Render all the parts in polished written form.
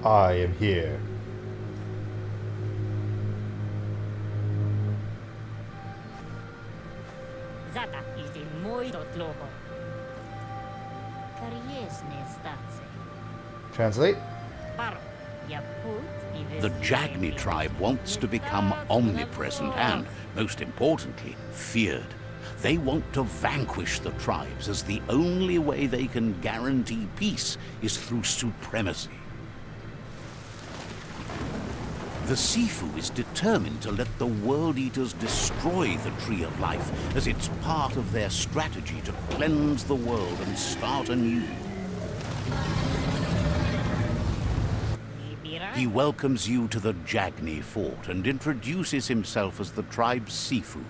I am here. Zata is in muito dlouho. Kariesne stace. Translate? Paro. Ja put The Jagni tribe wants to become omnipresent and, most importantly, feared. They want to vanquish the tribes, as the only way they can guarantee peace is through supremacy. The Sifu is determined to let the World Eaters destroy the Tree of Life, as it's part of their strategy to cleanse the world and start anew. He welcomes you to the Jagni fort and introduces himself as the tribe's Sifu.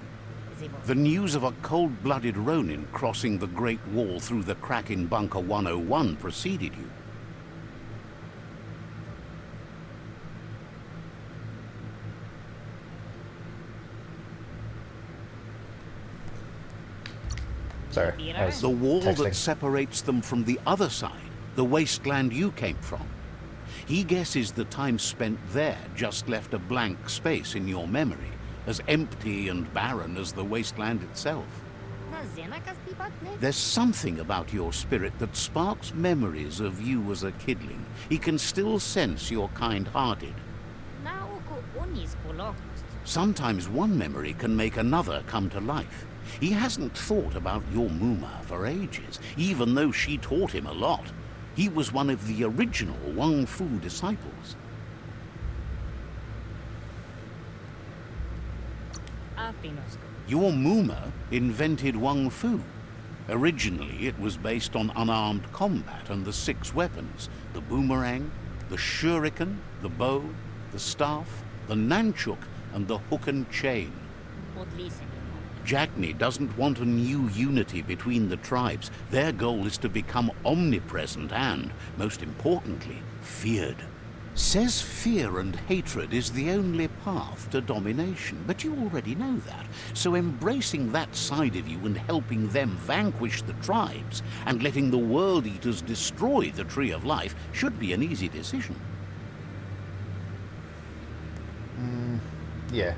The news of a cold-blooded Ronin crossing the Great Wall through the crack in Bunker 101 preceded you. Sorry. I was The wall texting. that separates them from the other side, the wasteland you came from. He guesses the time spent there just left a blank space in your memory, as empty and barren as the wasteland itself. There's something about your spirit that sparks memories of you as a kidling. He can still sense you're kind-hearted. Sometimes one memory can make another come to life. He hasn't thought about your Muma for ages, even though she taught him a lot. He was one of the original Wang Fu disciples. Your Muma invented Wang Fu. Originally, it was based on unarmed combat and the 6 weapons: the boomerang, the shuriken, the bow, the staff, the nunchuk, and the hook and chain. Jagni doesn't want a new unity between the tribes. Their goal is to become omnipresent and, most importantly, feared. Says fear and hatred is the only path to domination, but you already know that. So embracing that side of you and helping them vanquish the tribes and letting the World Eaters destroy the Tree of Life should be an easy decision. Yeah.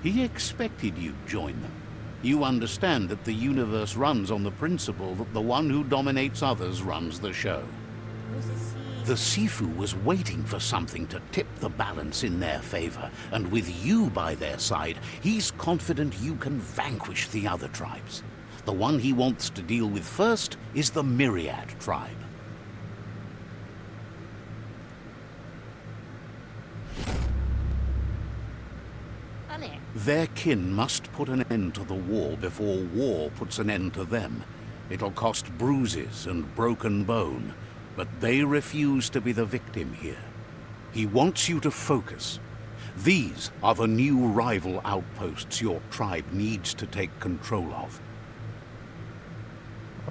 He expected you'd join them. You understand that the universe runs on the principle that the one who dominates others runs the show. The Sifu was waiting for something to tip the balance in their favor, and with you by their side, he's confident you can vanquish the other tribes. The one he wants to deal with first is the Myriad tribe. Their kin must put an end to the war before war puts an end to them. It'll cost bruises and broken bone, but they refuse to be the victim here. He wants you to focus. These are the new rival outposts your tribe needs to take control of.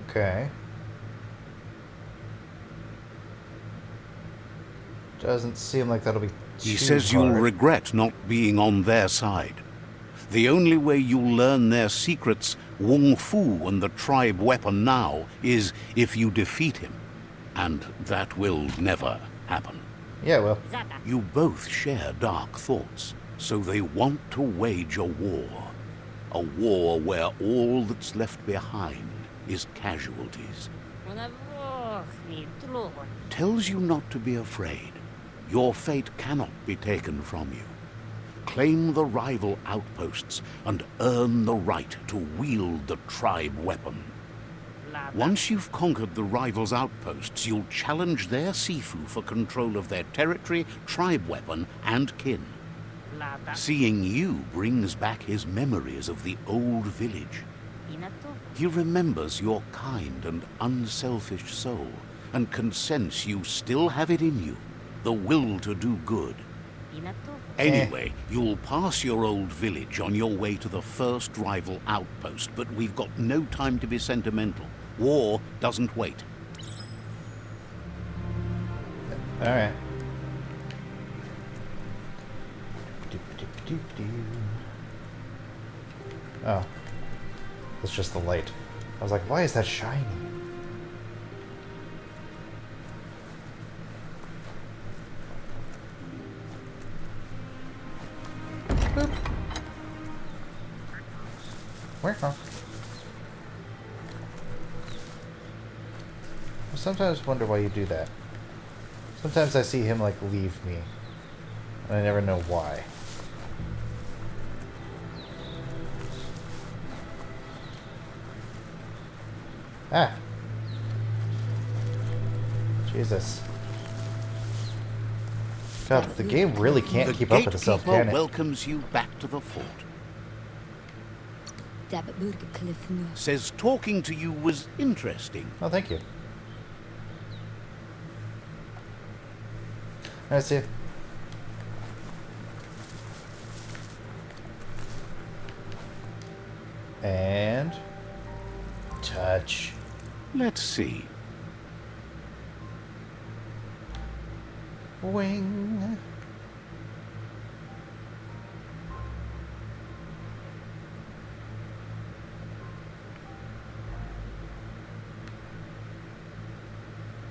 Okay. Doesn't seem like that'll be too He says you'll hard. regret not being on their side. The only way you'll learn their secrets, Wung Fu and the tribe weapon now, is if you defeat him. And that will never happen. Yeah, well. You both share dark thoughts, so they want to wage a war. A war where all that's left behind is casualties. Tells you not to be afraid. Your fate cannot be taken from you. Claim the rival outposts and earn the right to wield the tribe weapon. Once you've conquered the rivals' outposts, you'll challenge their Sifu for control of their territory, tribe weapon, and kin. Seeing you brings back his memories of the old village. He remembers your kind and unselfish soul, and can sense you still have it in you, the will to do good. Anyway, you'll pass your old village on your way to the first rival outpost, but we've got no time to be sentimental. War doesn't wait. Alright. Oh. It's just the light. I was like, why is that shiny? I sometimes wonder why you do that. Sometimes I see him, like, leave me. And I never know why. Ah! Jesus. God, the game really can't keep up with itself, gatekeeper can it? welcomes you back to the fort. Says talking to you was interesting. Oh, thank you. I see. And touch. Let's see. Wing.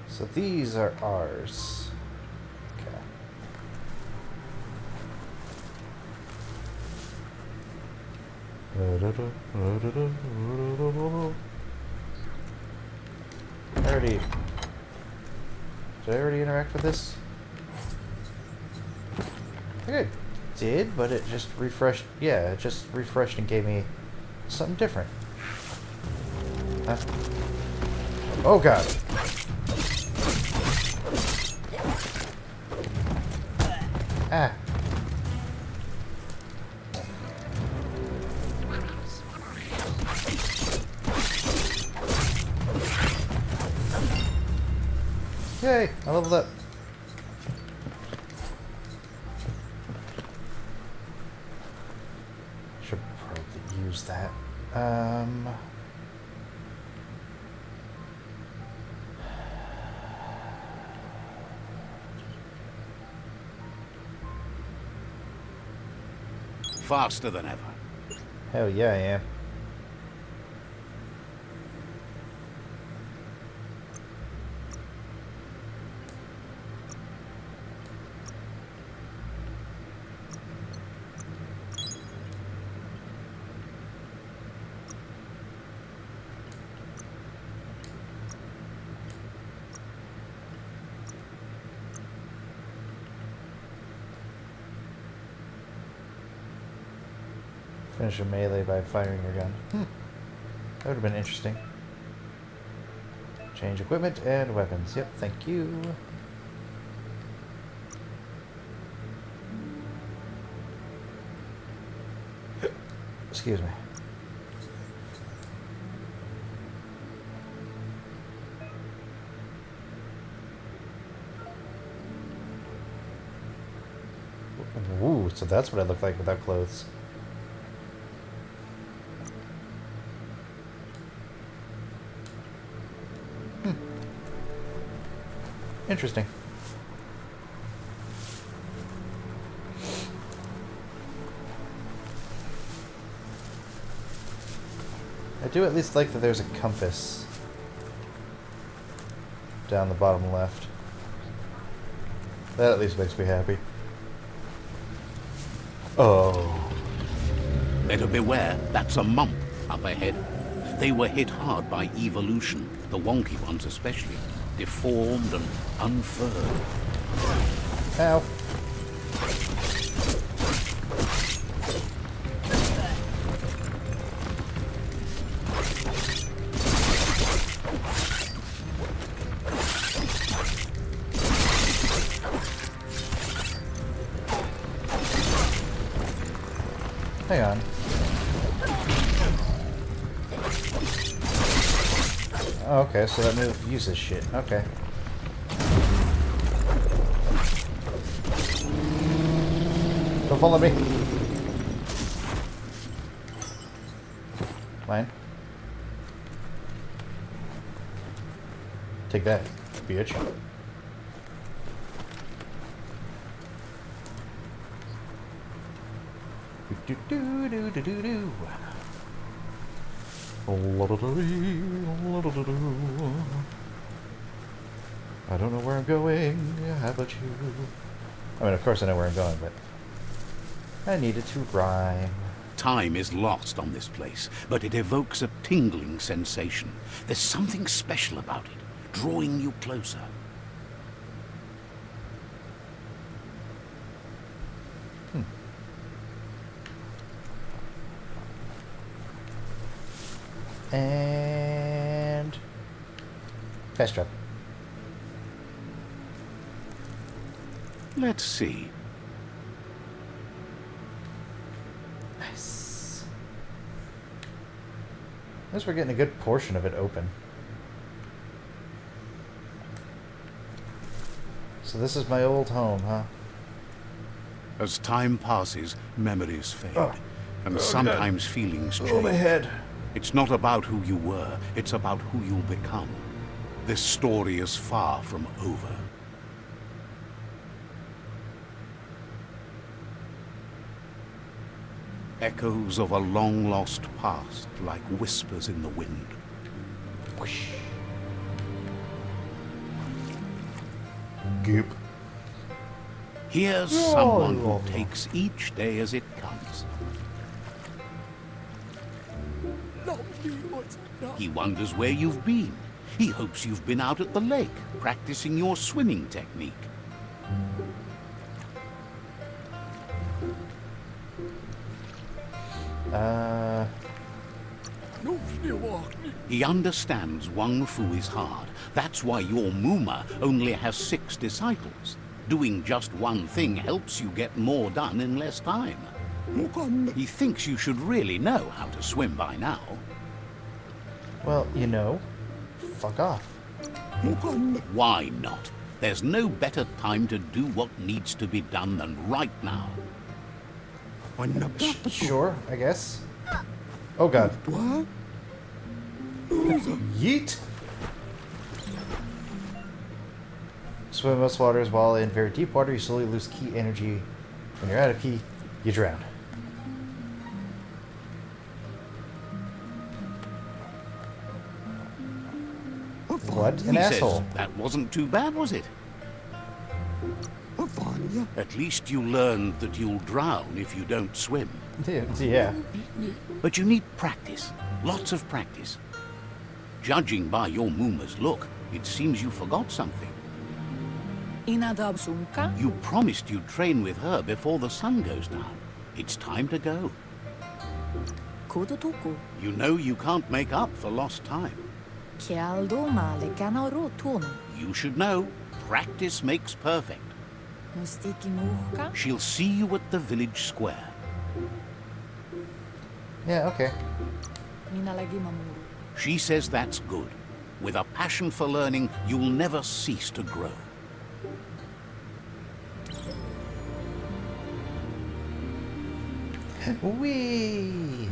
So these are ours. Okay. Did I already interact with this? I think I did, but it just refreshed. Yeah, it just refreshed and gave me something different. Huh? Oh god. Ah. Yay, I leveled up. Should probably use that. Faster than ever. Hell yeah, I am. Finish a melee by firing your gun. That would have been interesting. Change equipment and weapons. Yep, thank you. Excuse me. Ooh, so that's what I look like without clothes. Interesting. I do at least like that there's a compass down the bottom left. That at least makes me happy. Oh. Better beware, that's a mump up ahead. They were hit hard by evolution, the wonky ones especially. Deformed and unfurled. Ow. Hang on. Oh, okay, so that move uses shit. Okay. Don't follow me. Mine. Take that, bitch. Do do do do do do. I don't know where I'm going. How about you? I mean, of course I know where I'm going, but I needed to rhyme. Time is lost on this place, but it evokes a tingling sensation. There's something special about it, drawing you closer. And fast travel. Let's see. Nice. At least we're getting a good portion of it open. So this is my old home, huh? As time passes, memories fade, and Oh, sometimes feelings change. Oh, my head. It's not about who you were, it's about who you'll become. This story is far from over. Echoes of a long-lost past, like whispers in the wind. Whoosh. Goop. Here's someone who takes each day as it comes. He wonders where you've been. He hopes you've been out at the lake, practicing your swimming technique. He understands Wang Fu is hard. That's why your Muma only has 6 disciples. Doing just one thing helps you get more done in less time. He thinks you should really know how to swim by now. Well, you know, fuck off. Why not? There's no better time to do what needs to be done than right now. Sure, I guess. Oh god. Yeet! Swim in most waters. While in very deep water, you slowly lose key energy. When you're out of key, you drown. What an He asshole. says that wasn't too bad, was it? At least you learned that you'll drown if you don't swim. Yeah. But you need practice. Lots of practice. Judging by your Muma's look, it seems you forgot something. You promised you'd train with her before the sun goes down. It's time to go. You know you can't make up for lost time. You should know, practice makes perfect. She'll see you at the village square. Yeah, okay. She says that's good. With a passion for learning, you'll never cease to grow. Whee!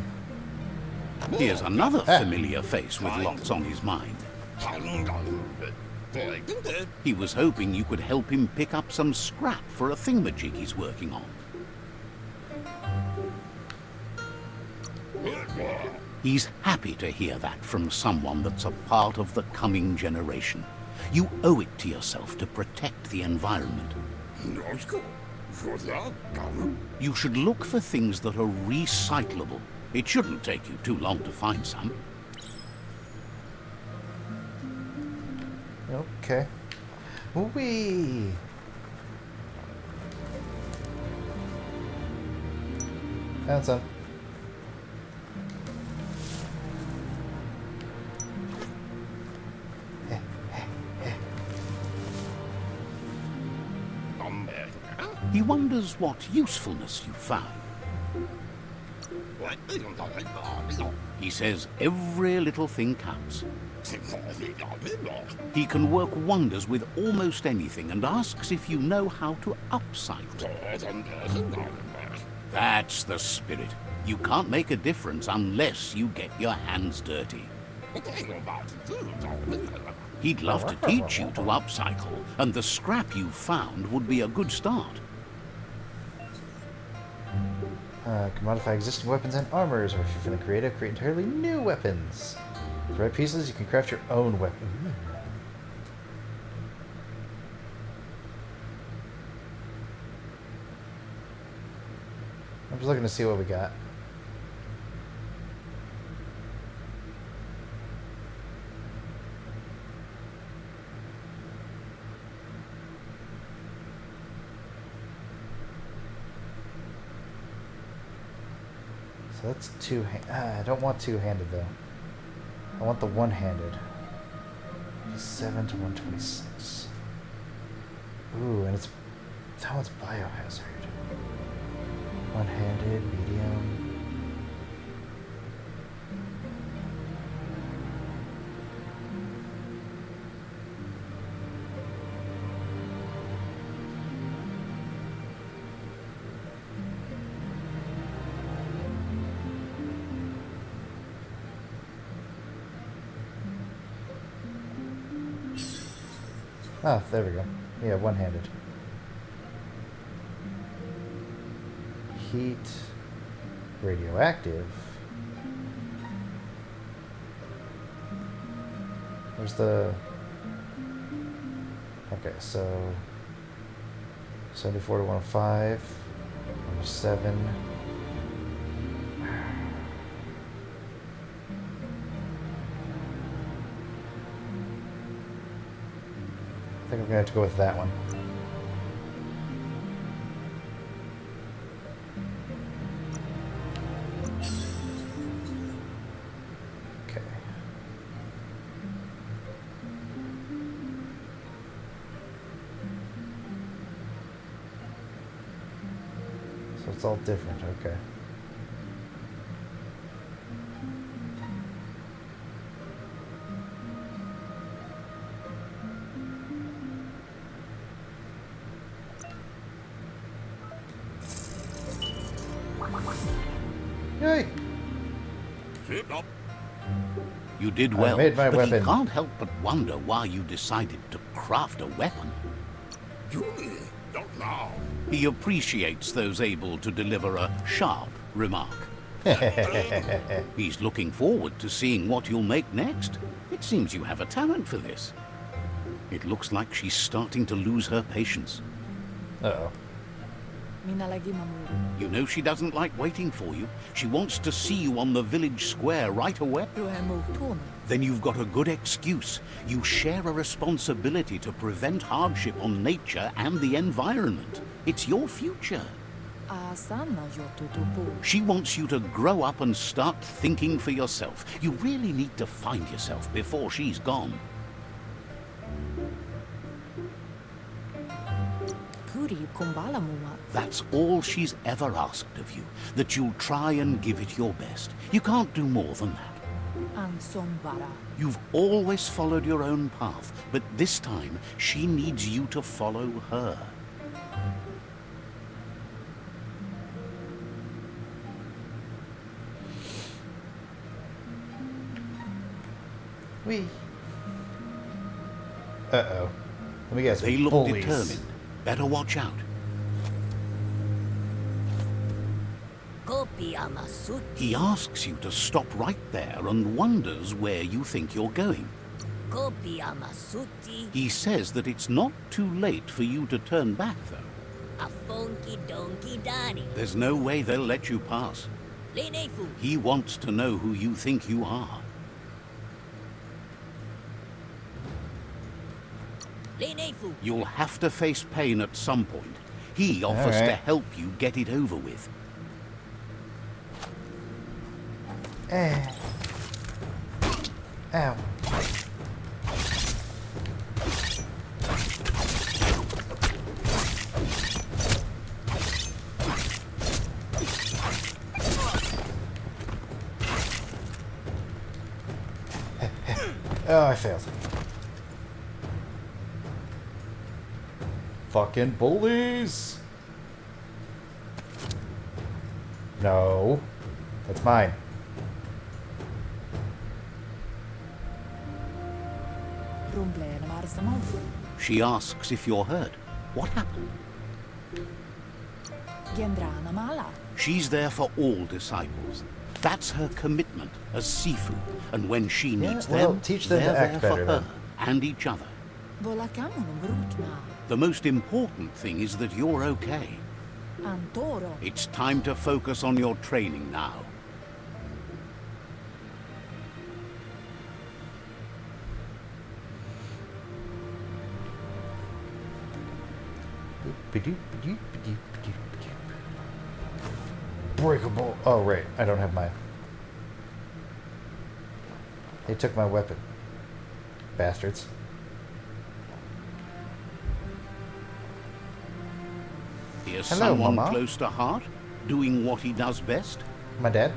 Here's another familiar face with lots on his mind. He was hoping you could help him pick up some scrap for a thingamajig he's working on. He's happy to hear that from someone that's a part of the coming generation. You owe it to yourself to protect the environment. You should look for things that are recyclable. It shouldn't take you too long to find some. Okay. Whee! Found some. He wonders what usefulness you found. He says every little thing counts. He can work wonders with almost anything and asks if you know how to upcycle. That's the spirit. You can't make a difference unless you get your hands dirty. He'd love to teach you to upcycle, and the scrap you found would be a good start. Can modify existing weapons and armors, or if you're feeling creative, create entirely new weapons. With the right pieces, you can craft your own weapon. Ooh. I'm just looking to see what we got. So that's I don't want two-handed though. I want the one-handed. 7 to 126. Ooh, and that one's biohazard. One-handed, medium. Oh, there we go. Yeah, one-handed. Heat, radioactive. Where's the... Okay, so 74 to 105, 107. I think I'm gonna have to go with that one. Okay. So it's all different, okay. Yay! Sit up. You did I well, made my but weapon. he can't help but wonder why you decided to craft a weapon. Julie, don't laugh. He appreciates those able to deliver a sharp remark. He's looking forward to seeing what you'll make next. It seems you have a talent for this. It looks like she's starting to lose her patience. Uh-oh. You know she doesn't like waiting for you. She wants to see you on the village square right away. Then you've got a good excuse. You share a responsibility to prevent hardship on nature and the environment. It's your future. She wants you to grow up and start thinking for yourself. You really need to find yourself before she's gone. That's all she's ever asked of you, that you'll try and give it your best. You can't do more than that. You've always followed your own path, but this time she needs you to follow her. Wee. Uh-oh. Let me guess. They look bullies. determined. Better watch out. He asks you to stop right there and wonders where you think you're going. He says that it's not too late for you to turn back, though. There's no way they'll let you pass. He wants to know who you think you are. You'll have to face pain at some point. He offers to help you get it over with. Ow. Oh, I failed. Fucking bullies! No. That's mine. She asks if you're hurt. What happened? She's there for all disciples. That's her commitment as Sifu. And when she needs well, them, teach them to they're act there for better, her then. and each other. The most important thing is that you're okay. It's time to focus on your training now. Unbreakable. Oh, right. I don't have mine. They took my weapon. Bastards. Is Hello, someone Mama. close to heart, doing what he does best? My dad?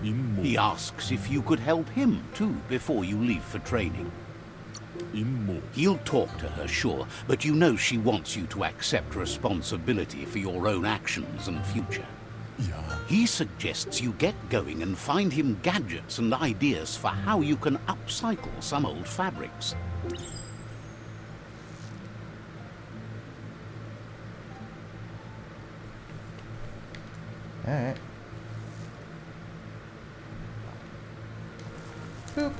임무, He asks if you could help him too before you leave for training. 임무, He'll talk to her, sure, but you know she wants you to accept responsibility for your own actions and future. 야, He suggests you get going and find him gadgets and ideas for how you can upcycle some old fabrics. Alright. Boop.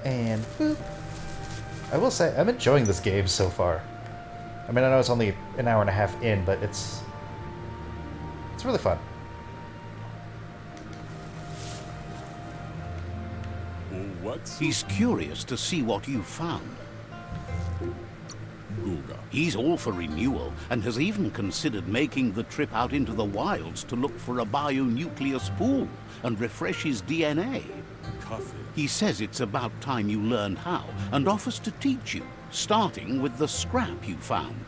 And boop. I will say, I'm enjoying this game so far. I mean, I know it's only an hour and a half in, but it's really fun. what's He's curious to see what you've found. Guga? He's all for renewal and has even considered making the trip out into the wilds to look for a bionuclear pool and refresh his DNA. Coffee. He says it's about time you learned how and offers to teach you, starting with the scrap you found.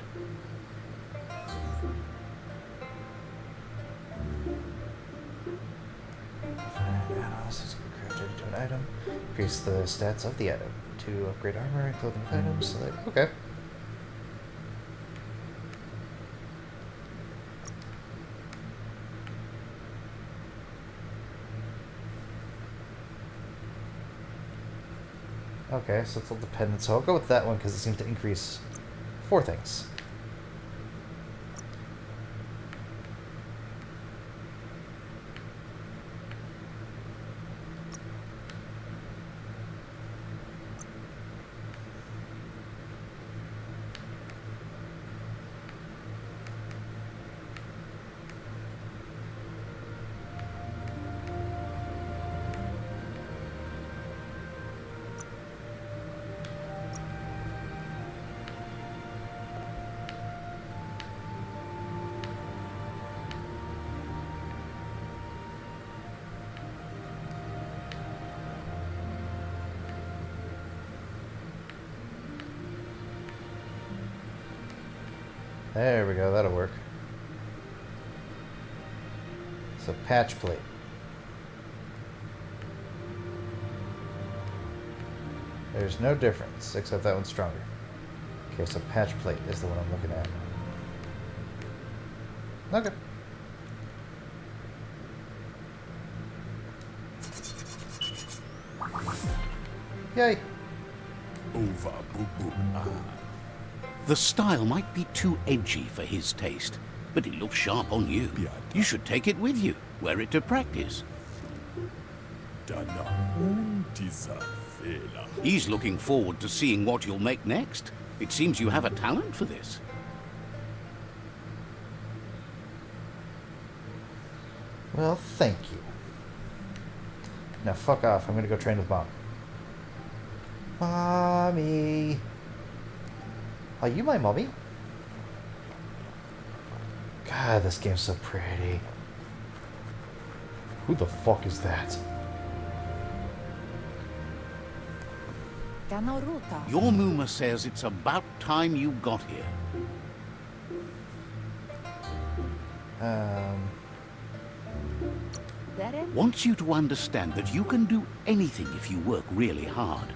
Analysis crafted to an item. Increase the stats of the item to upgrade armor and clothing with items. So that, okay. Okay, so it's all dependent. So I'll go with that one because it seems to increase 4 things. There we go, that'll work. So patch plate. There's no difference, except that one's stronger. Okay, so patch plate is the one I'm looking at. Okay. Yay! Over, boo, boo, ah. The style might be too edgy for his taste, but it looks sharp on you. Yeah. You should take it with you, wear it to practice. Dana, dieser Fehler. He's looking forward to seeing what you'll make next. It seems you have a talent for this. Well, thank you. Now fuck off, I'm gonna go train with Mom. Mommy! Are you my mommy? God, this game's so pretty. Who the fuck is that? Your Muma says it's about time you got here. Wants you to understand that you can do anything if you work really hard.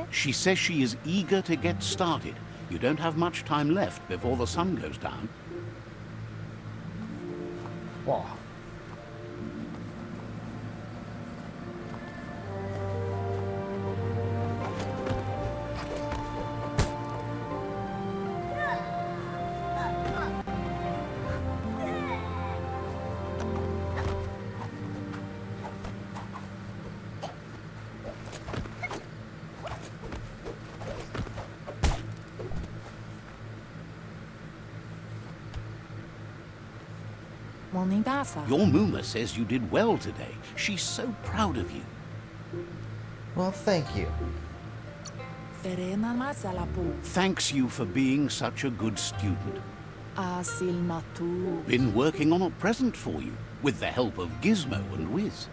She says she is eager to get started. You don't have much time left before the sun goes down. Wow. Your Muma says you did well today. She's so proud of you. Well, thank you. Verena masalapu. Thanks you for being such a good student. Asil natu. Been working on a present for you, with the help of Gizmo and Wiz.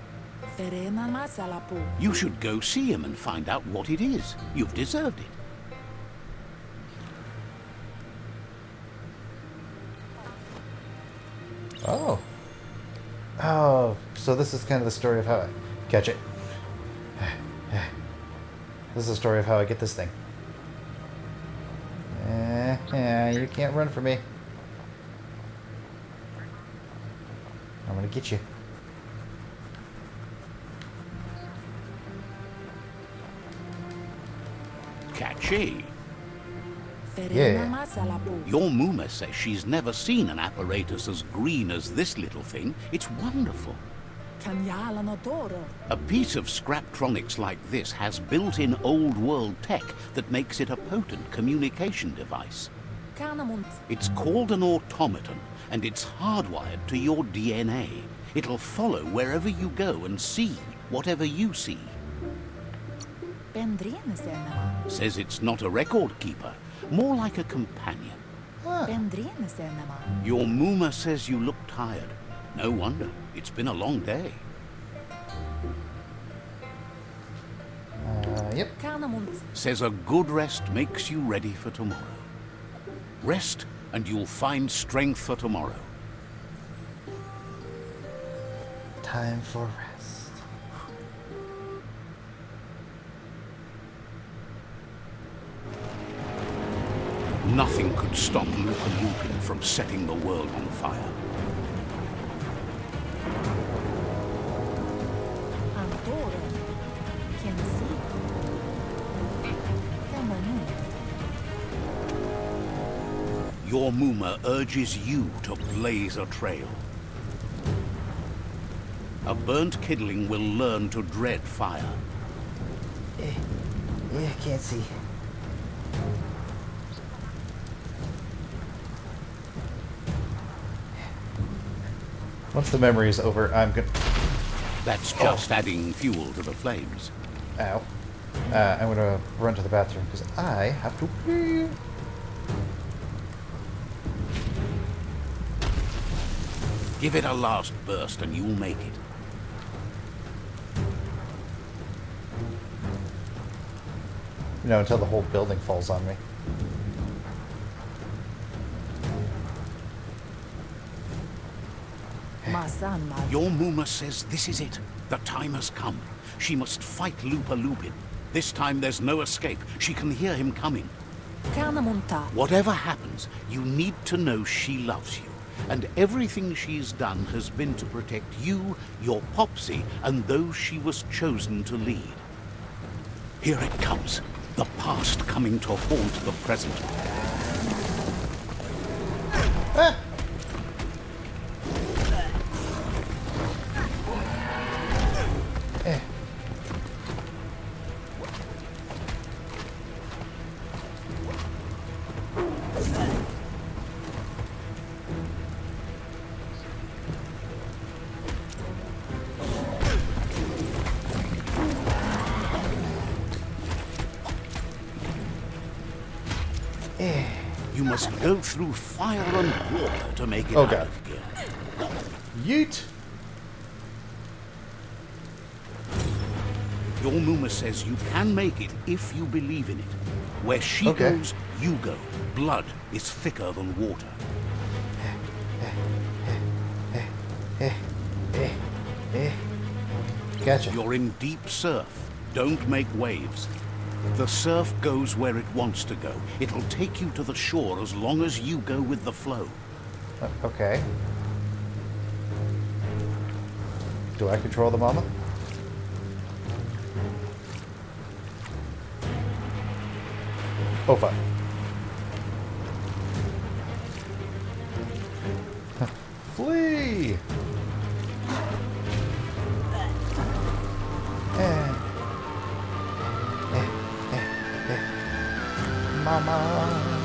Verena masalapu. You should go see him and find out what it is. You've deserved it. Oh. Oh, so this is kind of the story of how I catch it. This is the story of how I get this thing. You can't run from me. I'm gonna get you. Catchy. Verena Yeah. masalapu. Your Muma says she's never seen an apparatus as green as this little thing. It's wonderful. Kanyala notoro. A piece of Scraptronics like this has built-in old-world tech that makes it a potent communication device. Kanamunt. It's called an automaton, and it's hardwired to your DNA. It'll follow wherever you go and see whatever you see. Bendrine senama. Says it's not a record keeper, more like a companion. Huh. Bendrine senama. Your Muma says you look tired. No wonder. It's been a long day. Yep. Kanamunt. Says a good rest makes you ready for tomorrow. Rest, and you'll find strength for tomorrow. Time for rest. Nothing could stop Lupa Lupin from setting the world on fire. Antoro. Kensi. Kamanu. Your Muma urges you to blaze a trail. A burnt kidling will learn to dread fire. Yeah, can't see. Once the memory is over, I'm gonna... That's just adding fuel to the flames. Ow. I'm gonna run to the bathroom because I have to pee. Give it a last burst and you'll make it. You know, until the whole building falls on me. Masanma. Your Muma says this is it. The time has come. She must fight Lupa Lupin. This time there's no escape. She can hear him coming. Kanamunta. Whatever happens, you need to know she loves you. And everything she's done has been to protect you, your Popsy, and those she was chosen to lead. Here it comes. The past coming to haunt the present. Ah! Eh. You must go through fire and water to make it Oh, out God. of here. Yeet! Your Muma says you can make it if you believe in it. Where she Okay. goes, you go. Blood is thicker than water. Gotcha. You're in deep surf. Don't make waves. The surf goes where it wants to go. It'll take you to the shore as long as you go with the flow. Okay. Do I control the mama? Oh, fuck. Flee! Eh. Mama.